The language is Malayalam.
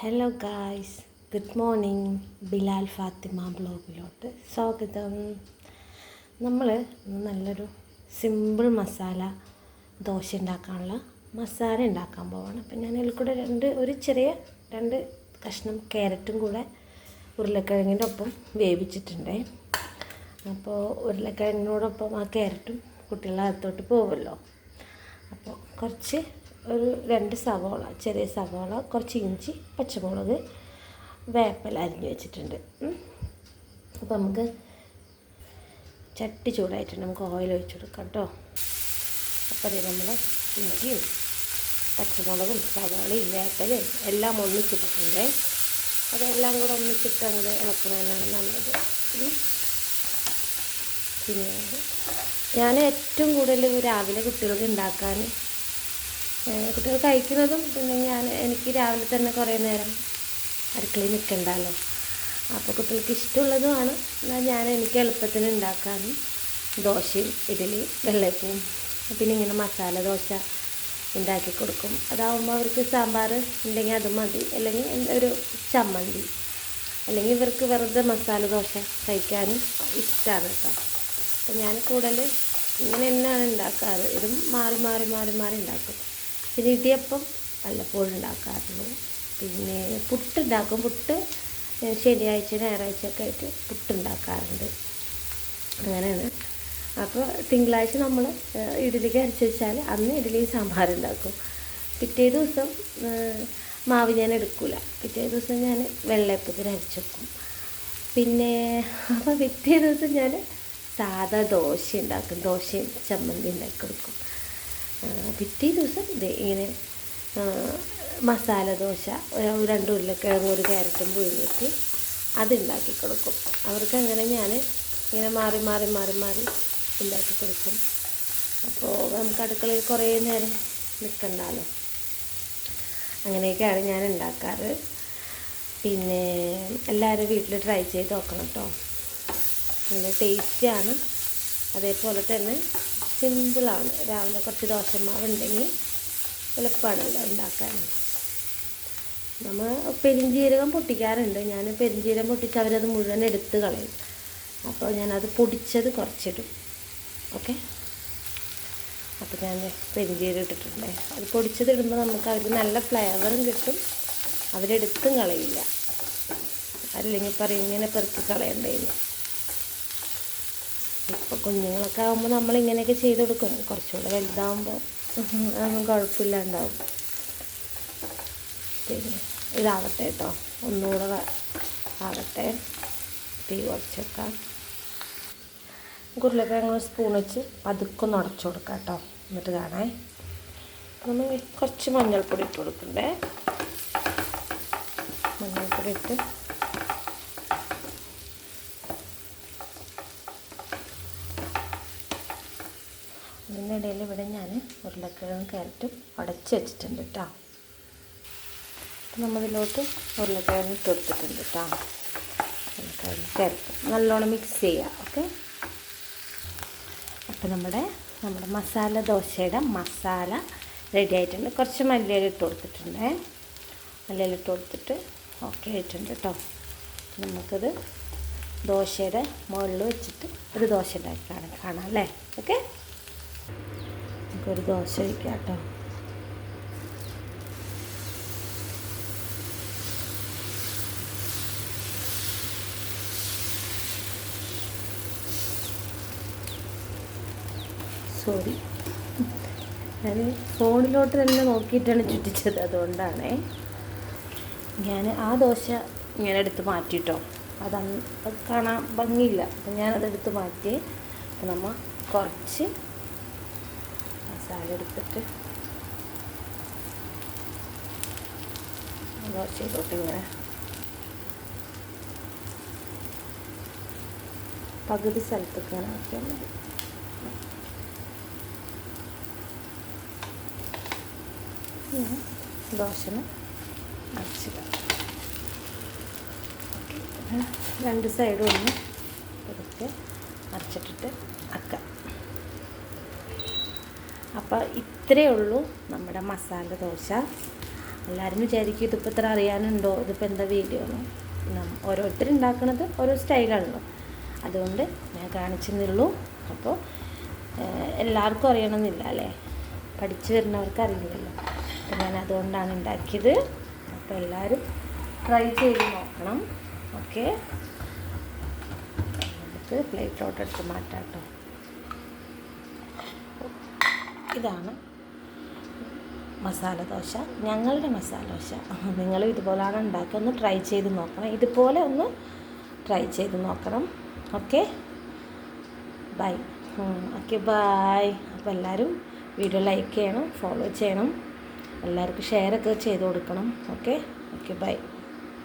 Hello guys, good morning. Bilal Fathima ബ്ലോഗിലോട്ട് സ്വാഗതം. നമ്മൾ നല്ലൊരു സിമ്പിൾ മസാല ദോശ ഉണ്ടാക്കാനുള്ള മസാല ഉണ്ടാക്കാൻ പോവാണ്. അപ്പം ഞാൻ അതിൽ കൂടെ രണ്ട് കഷ്ണം ക്യാരറ്റും കൂടെ ഉരുളക്കിഴങ്ങിൻ്റെ ഒപ്പം വേവിച്ചിട്ടുണ്ട്. അപ്പോൾ ഉരുളക്കിഴങ്ങിനോടൊപ്പം ആ ക്യാരറ്റും കുട്ടികളുടെ അകത്തോട്ട് പോകുമല്ലോ. അപ്പോൾ ഒരു 2 സവാള, ചെറിയ സവാള, കുറച്ച് ഇഞ്ചി, പച്ചമുളക്, വേപ്പില അരിഞ്ഞ് വെച്ചിട്ടുണ്ട്. അപ്പോൾ നമുക്ക് ചട്ടി ചൂടായിട്ടുണ്ട്, നമുക്ക് ഓയിൽ ഒഴിച്ച് കൊടുക്കാം കേട്ടോ. അപ്പോൾ അത് നമ്മൾ ഇഞ്ചിയും പച്ചമുളകും സവാളയും വേപ്പിലയും എല്ലാം ഒന്നിച്ചിട്ടിട്ടുണ്ട്. അതെല്ലാം കൂടെ ഒന്നിച്ചിട്ട് അങ്ങോട്ട് ഇളക്കുന്നതന്നെയാണ് നല്ലത്. പിന്നെ ഞാൻ ഏറ്റവും കൂടുതൽ രാവിലെ കുട്ടികൾക്ക് ഉണ്ടാക്കാൻ, കുട്ടികൾ കഴിക്കുന്നതും പിന്നെ എനിക്ക് രാവിലെ തന്നെ കുറേ നേരം അടുക്കളയിൽ നിൽക്കണ്ടല്ലോ. അപ്പോൾ കുട്ടികൾക്ക് ഇഷ്ടമുള്ളതുമാണ്. എന്നാൽ എനിക്ക് എളുപ്പത്തിന് ഉണ്ടാക്കാനും ദോശയും ഇഡ്ഡലി വെള്ളയപ്പവും പിന്നെ ഇങ്ങനെ മസാല ദോശ ഉണ്ടാക്കി കൊടുക്കും. അതാവുമ്പോൾ അവർക്ക് സാമ്പാർ ഉണ്ടെങ്കിൽ അത് മതി, അല്ലെങ്കിൽ ഒരു ചമ്മന്തി, അല്ലെങ്കിൽ ഇവർക്ക് വെറുതെ മസാല ദോശ കഴിക്കാനും ഇഷ്ടമാണ് കേട്ടോ. അപ്പോൾ ഞാൻ കൂടുതൽ ഇങ്ങനെ തന്നെയാണ് ഉണ്ടാക്കാറ്. ഇതും മാറി മാറി മാറി മാറി ഉണ്ടാക്കും. പിന്നെ ഇടിയപ്പം വല്ലപ്പോഴും ഉണ്ടാക്കാറുള്ളൂ. പിന്നെ പുട്ടുണ്ടാക്കും. പുട്ട് ശനിയാഴ്ച ഞായറാഴ്ചയൊക്കെ ആയിട്ട് പുട്ടുണ്ടാക്കാറുണ്ട്. അങ്ങനെയാണ്. അപ്പോൾ തിങ്കളാഴ്ച നമ്മൾ ഇഡ്ഡലിക്ക് അരച്ച് വെച്ചാൽ അന്ന് ഇഡ്ഡലി സാമ്പാർ ഉണ്ടാക്കും. പിറ്റേ ദിവസം മാവ് ഞാൻ എടുക്കില്ല. പിറ്റേ ദിവസം ഞാൻ വെള്ളയപ്പത്തിന് അരച്ച് വെക്കും. പിന്നെ അപ്പോൾ പിറ്റേ ദിവസം ഞാൻ സാധാ ദോശ ഉണ്ടാക്കും. ദോശയും ചമ്മന്തി ഉണ്ടാക്കി കൊടുക്കും. പിറ്റേ ദിവസം ഇങ്ങനെ മസാല ദോശ, 2 ഉരുളക്കിഴങ്ങും 1 ക്യാരറ്റും പുഴുങ്ങിയിട്ട് അതുണ്ടാക്കി കൊടുക്കും. അവർക്ക് അങ്ങനെ ഞാൻ ഇങ്ങനെ മാറി മാറി മാറി മാറി ഉണ്ടാക്കി കൊടുക്കും. അപ്പോൾ നമുക്ക് അടുക്കളയിൽ കുറേ നേരം നിൽക്കണ്ടല്ലോ. അങ്ങനെയൊക്കെയാണ് ഞാൻ ഉണ്ടാക്കാറ്. പിന്നെ എല്ലാവരും വീട്ടിൽ ട്രൈ ചെയ്ത് നോക്കണം കേട്ടോ. നല്ല ടേസ്റ്റിയാണ്. അതേപോലെ തന്നെ സിമ്പിളാണ്. രാവിലെ കുറച്ച് ദോശമാവ് ഉണ്ടെങ്കിൽ എളുപ്പമാണല്ലോ ഉണ്ടാക്കാൻ. നമ്മൾ പെരിഞ്ജീരകം പൊട്ടിക്കാറുണ്ട്. ഞാൻ പെരിഞ്ജീരകം പൊട്ടിച്ച് അവരത് മുഴുവൻ എടുത്ത് കളയും. അപ്പോൾ ഞാനത് പൊടിച്ചത് കുറച്ചിടും. ഓക്കെ, അപ്പോൾ ഞാൻ പെരിഞ്ജീരകം ഇട്ടിട്ടുണ്ട്. അത് പൊടിച്ചത് ഇടുമ്പോൾ നമുക്ക് അവർക്ക് നല്ല ഫ്ലേവറും കിട്ടും. അവരെടുത്തും കളയില്ല. അല്ലെങ്കിൽ പറയും ഇങ്ങനെ പെറുക്കി കളയണ്ടേന്ന്. ഇപ്പോൾ കുഞ്ഞുങ്ങളൊക്കെ ആകുമ്പോൾ നമ്മളിങ്ങനെയൊക്കെ ചെയ്ത് കൊടുക്കും. കുറച്ചുകൂടെ വലുതാകുമ്പോൾ അതൊന്നും കുഴപ്പമില്ലാണ്ടാവും. പിന്നെ ഇതാവട്ടെ കേട്ടോ, ഒന്നുകൂടെ ആവട്ടെ. തീ കുറച്ച് വെക്കാം. ഉരുളക്കിഴങ്ങ് സ്പൂൺ വെച്ച് പതുക്കെ ഒന്ന് ഉടച്ചു കൊടുക്കാം കേട്ടോ. എന്നിട്ട് കാണാൻ നമ്മൾ കുറച്ച് മഞ്ഞൾപ്പൊടി ഇട്ട് കൊടുക്കണ്ടേ. മഞ്ഞൾപ്പൊടി ഇട്ട് അതിൻ്റെ ഇടയിൽ ഇവിടെ ഞാൻ ഉരുളക്കിഴങ്ങും ക്യാരറ്റും ഉടച്ച് വെച്ചിട്ടുണ്ട് കേട്ടോ. അപ്പോൾ നമ്മളിതിലോട്ട് ഉരുളക്കിഴങ്ങ് ഇട്ട് കൊടുത്തിട്ടുണ്ട് കേട്ടോ. ഉരുളക്കിഴങ്ങ് ക്യാരറ്റും നല്ലോണം മിക്സ് ചെയ്യുക. ഓക്കെ, അപ്പോൾ നമ്മുടെ മസാല ദോശയുടെ മസാല റെഡി ആയിട്ടുണ്ട്. കുറച്ച് മല്ലിയില ഇട്ട് കൊടുത്തിട്ടുണ്ട്. മല്ലിയില ഇട്ട് കൊടുത്തിട്ട് ഓക്കെ ആയിട്ടുണ്ട് കേട്ടോ. നമുക്കത് ദോശയുടെ മുകളിൽ വെച്ചിട്ട് ഒരു ദോശ ഉണ്ടാക്കി കാണാം അല്ലേ. ഓക്കെ, നമുക്കൊരു ദോശ വയ്ക്കാം കേട്ടോ. സോറി, ഞാൻ ഫോണിലോട്ട് തന്നെ നോക്കിയിട്ടാണ് ചുറ്റിച്ചത്. അതുകൊണ്ടാണേ ഞാൻ ആ ദോശ ഇങ്ങനെ എടുത്ത് മാറ്റിയിട്ടോ. അത് കാണാൻ ഭംഗിയില്ല. അപ്പം ഞാനതെടുത്ത് മാറ്റി. അപ്പം നമ്മൾ കുറച്ച് മസാല എടുത്തിട്ട് ദോശയിലോട്ട് ഇങ്ങനെ പകുതി സ്ഥലത്തൊക്കെ ഇങ്ങനെ ആക്കിയാൽ മതി. ദോശന് അരച്ചില്ല. ഓക്കെ, 2 സൈഡും ഒന്ന് ഇതൊക്കെ അരച്ചിട്ടിട്ട് ആക്കാം. അപ്പോൾ ഇത്രയേ ഉള്ളൂ നമ്മുടെ മസാല ദോശ. എല്ലാവരും വിചാരിക്കും ഇതിപ്പോൾ ഇത്ര അറിയാനുണ്ടോ, ഇതിപ്പോൾ എന്താ വീഡിയോ എന്ന്. ഓരോരുത്തരുണ്ടാക്കുന്നത് ഓരോ സ്റ്റൈലാണല്ലോ, അതുകൊണ്ട് ഞാൻ കാണിച്ചെന്നുള്ളൂ. അപ്പോൾ എല്ലാവർക്കും അറിയണമെന്നില്ല അല്ലേ, പഠിച്ചു വരുന്നവർക്ക് അറിയില്ലല്ലോ. അപ്പോൾ ഞാൻ അതുകൊണ്ടാണ് ഉണ്ടാക്കിയത്. അപ്പോൾ എല്ലാവരും ട്രൈ ചെയ്ത് നോക്കണം. ഓക്കെ, നമുക്ക് പ്ലേറ്റിലോട്ട് എടുത്ത് മാറ്റാം കേട്ടോ. ഇതാണ് മസാല ദോശ, ഞങ്ങളുടെ മസാല ദോശ. നിങ്ങളും ഇതുപോലെയാണ് ഉണ്ടാക്കുക, ഒന്ന് ട്രൈ ചെയ്ത് നോക്കണം. ഇതുപോലെ ഒന്ന് ട്രൈ ചെയ്ത് നോക്കണം. Okay, bye. Okay, bye. അപ്പോൾ എല്ലാവരും വീഡിയോ ലൈക്ക് ചെയ്യണം, ഫോളോ ചെയ്യണം, എല്ലാവർക്കും ഷെയറൊക്കെ ചെയ്ത് കൊടുക്കണം. Okay, by.